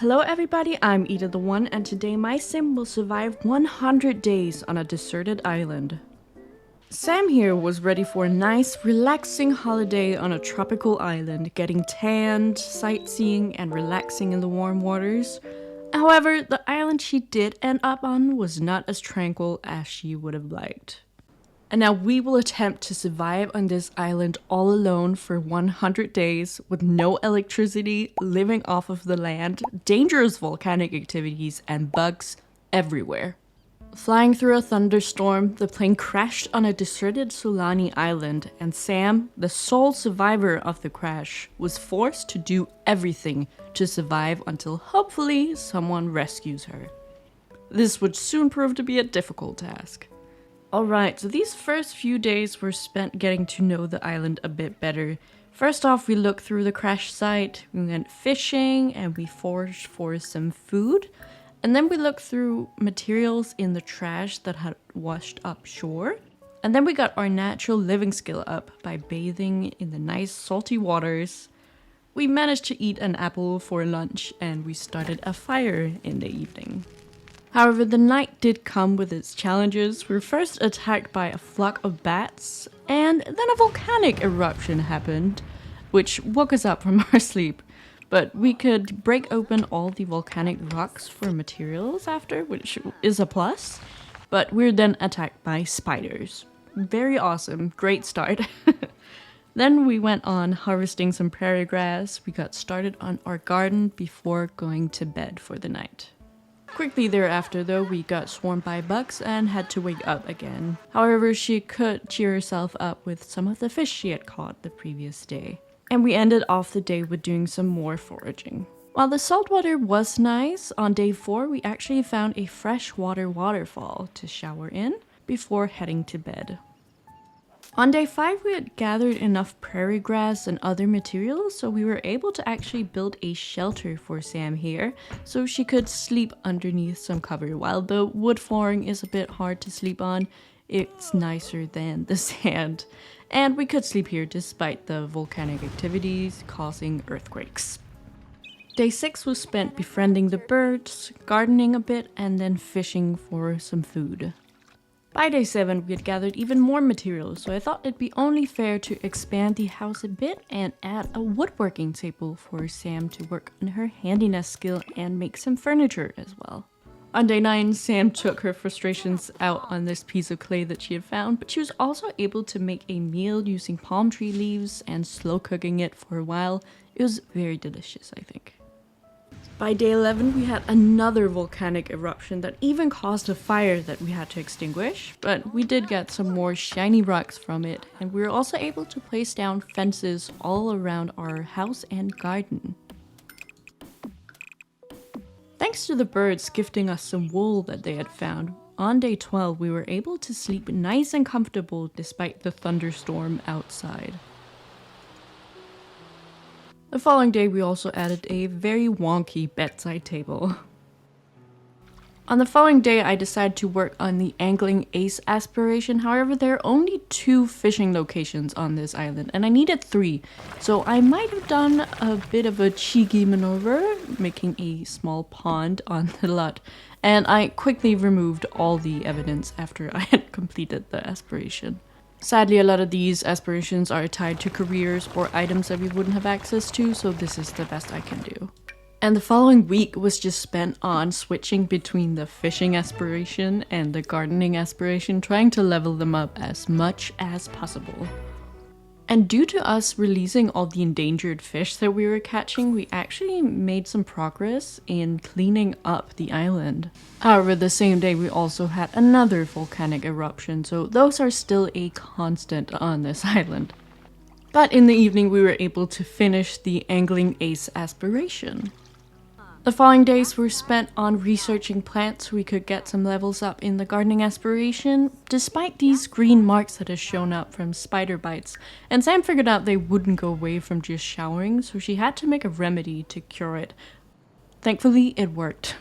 Hello everybody, I'm idatheone, and today my sim will survive 100 days on a deserted island. Sam here was ready for a nice, relaxing holiday on a tropical island, getting tanned, sightseeing, and relaxing in the warm waters. However, the island she did end up on was not as tranquil as she would have liked. And now we will attempt to survive on this island all alone for 100 days with no electricity, living off of the land, dangerous volcanic activities, and bugs everywhere. Flying through a thunderstorm, the plane crashed on a deserted Solani island, and Sam, the sole survivor of the crash, was forced to do everything to survive until hopefully someone rescues her. This would soon prove to be a difficult task. Alright, so these first few days were spent getting to know the island a bit better. First off, we looked through the crash site, we went fishing, and we foraged for some food. And then we looked through materials in the trash that had washed up shore. And then we got our natural living skill up by bathing in the nice salty waters. We managed to eat an apple for lunch, and we started a fire in the evening. However, the night did come with its challenges. We were first attacked by a flock of bats, and then a volcanic eruption happened, which woke us up from our sleep. But we could break open all the volcanic rocks for materials after, which is a plus. But we were then attacked by spiders. Very awesome, great start. Then we went on harvesting some prairie grass. We got started on our garden before going to bed for the night. Quickly thereafter though, we got swarmed by bugs and had to wake up again. However, she could cheer herself up with some of the fish she had caught the previous day. And we ended off the day with doing some more foraging. While the saltwater was nice, on day 4 we actually found a freshwater waterfall to shower in before heading to bed. On day 5 we had gathered enough prairie grass and other materials, so we were able to actually build a shelter for Sam here so she could sleep underneath some cover. While the wood flooring is a bit hard to sleep on, it's nicer than the sand. And we could sleep here despite the volcanic activities causing earthquakes. Day 6 was spent befriending the birds, gardening a bit, and then fishing for some food. By day 7 we had gathered even more materials, so I thought it'd be only fair to expand the house a bit and add a woodworking table for Sam to work on her handiness skill and make some furniture as well. On day 9, Sam took her frustrations out on this piece of clay that she had found, but she was also able to make a meal using palm tree leaves and slow cooking it for a while. It was very delicious, I think. By day 11, we had another volcanic eruption that even caused a fire that we had to extinguish, but we did get some more shiny rocks from it, and we were also able to place down fences all around our house and garden. Thanks to the birds gifting us some wool that they had found, on day 12 we were able to sleep nice and comfortable despite the thunderstorm outside. The following day we also added a very wonky bedside table. On the following day I decided to work on the angling ace aspiration. However, there are only 2 fishing locations on this island and I needed 3, so I might have done a bit of a cheeky maneuver, making a small pond on the lot, and I quickly removed all the evidence after I had completed the aspiration. Sadly, a lot of these aspirations are tied to careers or items that we wouldn't have access to, so this is the best I can do. And the following week was just spent on switching between the fishing aspiration and the gardening aspiration, trying to level them up as much as possible. And due to us releasing all the endangered fish that we were catching, we actually made some progress in cleaning up the island. However, the same day we also had another volcanic eruption, so those are still a constant on this island. But in the evening we were able to finish the angling ace aspiration. The following days were spent on researching plants so we could get some levels up in the gardening aspiration, despite these green marks that had shown up from spider bites, and Sam figured out they wouldn't go away from just showering, so she had to make a remedy to cure it. Thankfully, it worked.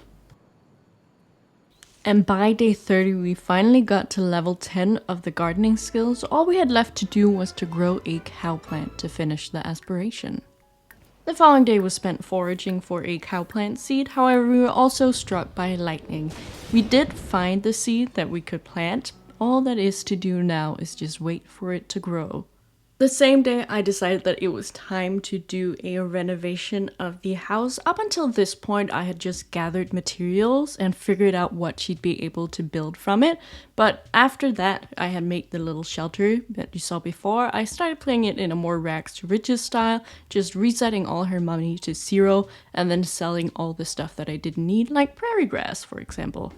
And by day 30 we finally got to level 10 of the gardening skills. All we had left to do was to grow a cow plant to finish the aspiration. The following day was spent foraging for a cowplant seed, however we were also struck by lightning. We did find the seed that we could plant. All that is to do now is just wait for it to grow. The same day, I decided that it was time to do a renovation of the house. Up until this point, I had just gathered materials and figured out what she'd be able to build from it. But after that, I had made the little shelter that you saw before. I started playing it in a more rags to riches style, just resetting all her money to 0 and then selling all the stuff that I didn't need, like prairie grass, for example.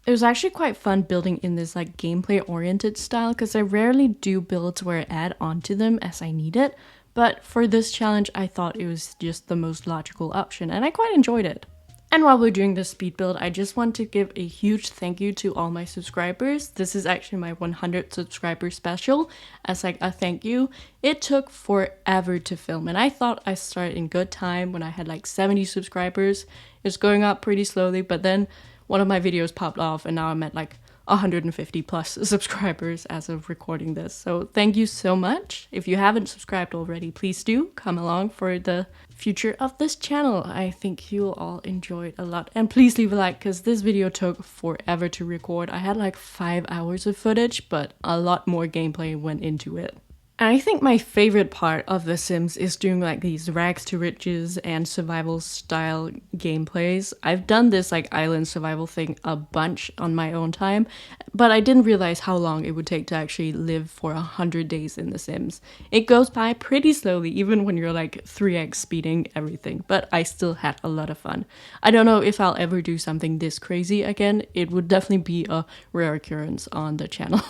It was actually quite fun building in this like gameplay oriented style because I rarely do builds where I add onto them as I need it, but for this challenge I thought it was just the most logical option and I quite enjoyed it. And while we're doing this speed build, I just want to give a huge thank you to all my subscribers. This is actually my 100 subscriber special as like a thank you. It took forever to film and I thought I started in good time when I had like 70 subscribers. It was going up pretty slowly, but then one of my videos popped off and now I'm at like 150 plus subscribers as of recording this. So thank you so much. If you haven't subscribed already, please do come along for the future of this channel. I think you'll all enjoy it a lot. And please leave a like because this video took forever to record. I had like 5 hours of footage, but a lot more gameplay went into it. And I think my favorite part of The Sims is doing like these rags to riches and survival style gameplays. I've done this like island survival thing a bunch on my own time, but I didn't realize how long it would take to actually live for 100 days in The Sims. It goes by pretty slowly even when you're like 3x speeding everything, but I still had a lot of fun. I don't know if I'll ever do something this crazy again. It would definitely be a rare occurrence on the channel.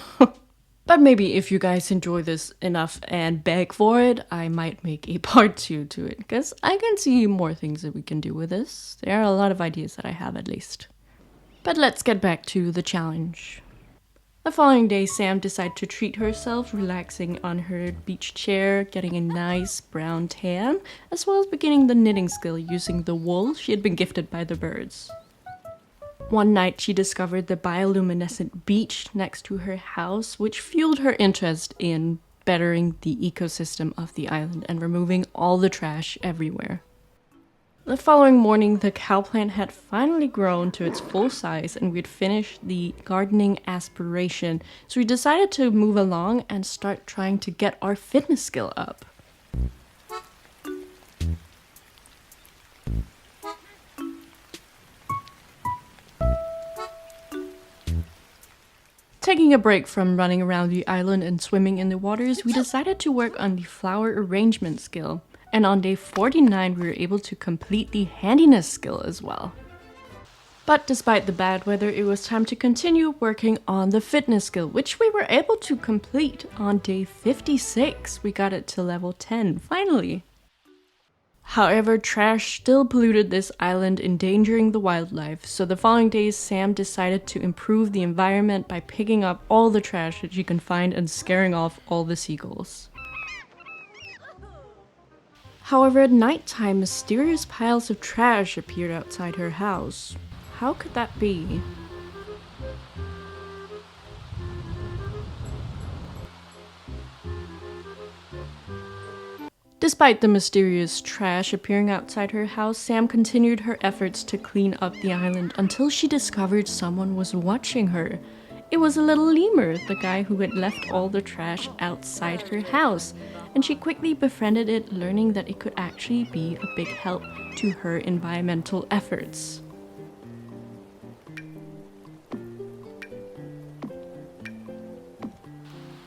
But maybe if you guys enjoy this enough and beg for it, I might make a part 2 to it, because I can see more things that we can do with this. There are a lot of ideas that I have at least. But let's get back to the challenge. The following day, Sam decided to treat herself, relaxing on her beach chair, getting a nice brown tan, as well as beginning the knitting skill using the wool she had been gifted by the birds. One night, she discovered the bioluminescent beach next to her house, which fueled her interest in bettering the ecosystem of the island and removing all the trash everywhere. The following morning, the cow plant had finally grown to its full size and we'd finished the gardening aspiration, so we decided to move along and start trying to get our fitness skill up. Taking a break from running around the island and swimming in the waters, we decided to work on the flower arrangement skill. And on day 49, we were able to complete the handiness skill as well. But despite the bad weather, it was time to continue working on the fitness skill, which we were able to complete on day 56. We got it to level 10, finally. However, trash still polluted this island, endangering the wildlife, so the following days Sam decided to improve the environment by picking up all the trash that she can find and scaring off all the seagulls. However, at nighttime, mysterious piles of trash appeared outside her house. How could that be? Despite the mysterious trash appearing outside her house, Sam continued her efforts to clean up the island until she discovered someone was watching her. It was a little lemur, the guy who had left all the trash outside her house, and she quickly befriended it, learning that it could actually be a big help to her environmental efforts.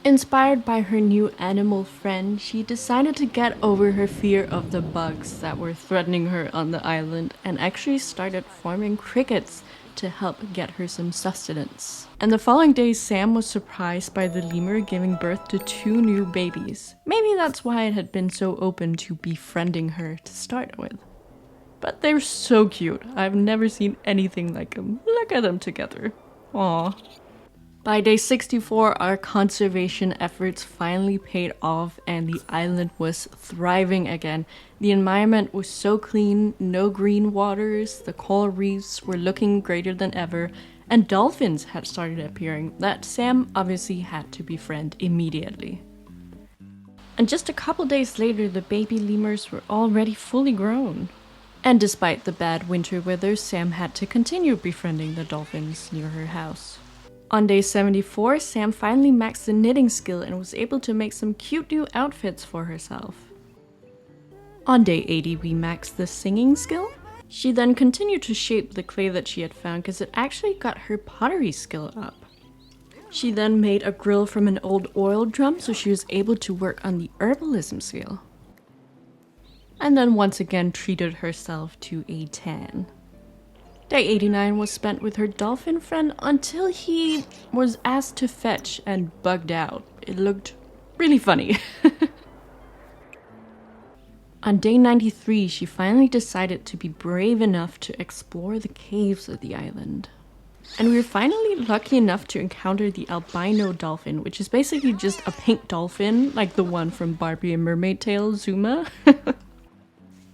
Inspired by her new animal friend, she decided to get over her fear of the bugs that were threatening her on the island and actually started farming crickets to help get her some sustenance. And the following day, Sam was surprised by the lemur giving birth to 2 new babies. Maybe that's why it had been so open to befriending her to start with. But they're so cute. I've never seen anything like them. Look at them together. Aww. By day 64, our conservation efforts finally paid off and the island was thriving again. The environment was so clean, no green waters, the coral reefs were looking greater than ever, and dolphins had started appearing that Sam obviously had to befriend immediately. And just a couple days later, the baby lemurs were already fully grown. And despite the bad winter weather, Sam had to continue befriending the dolphins near her house. On day 74, Sam finally maxed the knitting skill and was able to make some cute new outfits for herself. On day 80, we maxed the singing skill. She then continued to shape the clay that she had found because it actually got her pottery skill up. She then made a grill from an old oil drum, so she was able to work on the herbalism skill. And then once again treated herself to a tan. Day 89 was spent with her dolphin friend until he was asked to fetch and bugged out. It looked really funny. On day 93, she finally decided to be brave enough to explore the caves of the island. And we were finally lucky enough to encounter the albino dolphin, which is basically just a pink dolphin, like the one from Barbie and Mermaid Tale, Zuma.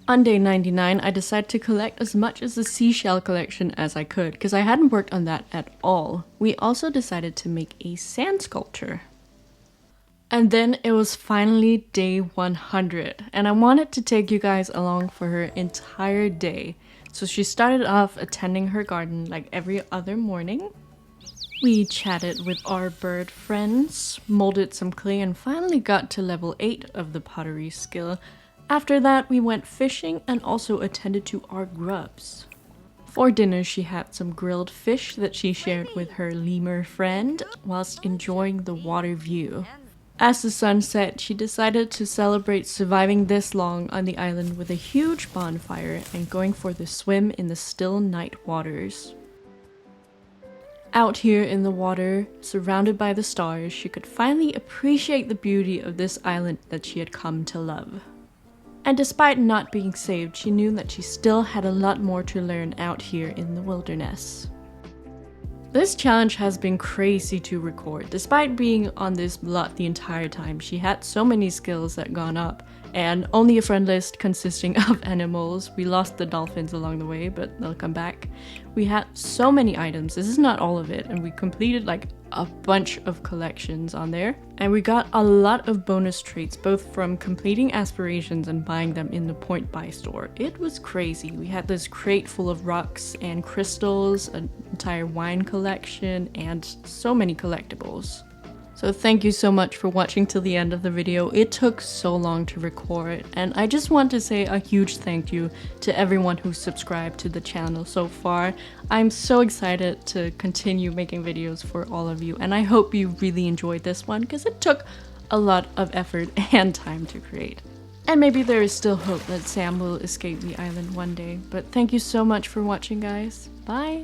On day 99, I decided to collect as much as the seashell collection as I could, because I hadn't worked on that at all. We also decided to make a sand sculpture. And then it was finally day 100, and I wanted to take you guys along for her entire day. So she started off attending her garden like every other morning. We chatted with our bird friends, molded some clay, and finally got to level 8 of the pottery skill. After that, we went fishing and also attended to our grubs. For dinner, she had some grilled fish that she shared with her lemur friend whilst enjoying the water view. As the sun set, she decided to celebrate surviving this long on the island with a huge bonfire and going for the swim in the still night waters. Out here in the water, surrounded by the stars, she could finally appreciate the beauty of this island that she had come to love. And despite not being saved, she knew that she still had a lot more to learn out here in the wilderness. This challenge has been crazy to record. Despite being on this lot the entire time, she had so many skills that gone up, and only a friend list consisting of animals. We lost the dolphins along the way, but they'll come back. We had so many items. This is not all of it, and we completed like a bunch of collections on there. And we got a lot of bonus traits, both from completing aspirations and buying them in the point buy store. It was crazy. We had this crate full of rocks and crystals, an entire wine collection, and so many collectibles. So thank you so much for watching till the end of the video. It took so long to record, and I just want to say a huge thank you to everyone who subscribed to the channel so far. I'm so excited to continue making videos for all of you, and I hope you really enjoyed this one because it took a lot of effort and time to create. And maybe there is still hope that Sam will escape the island one day, but thank you so much for watching, guys. Bye!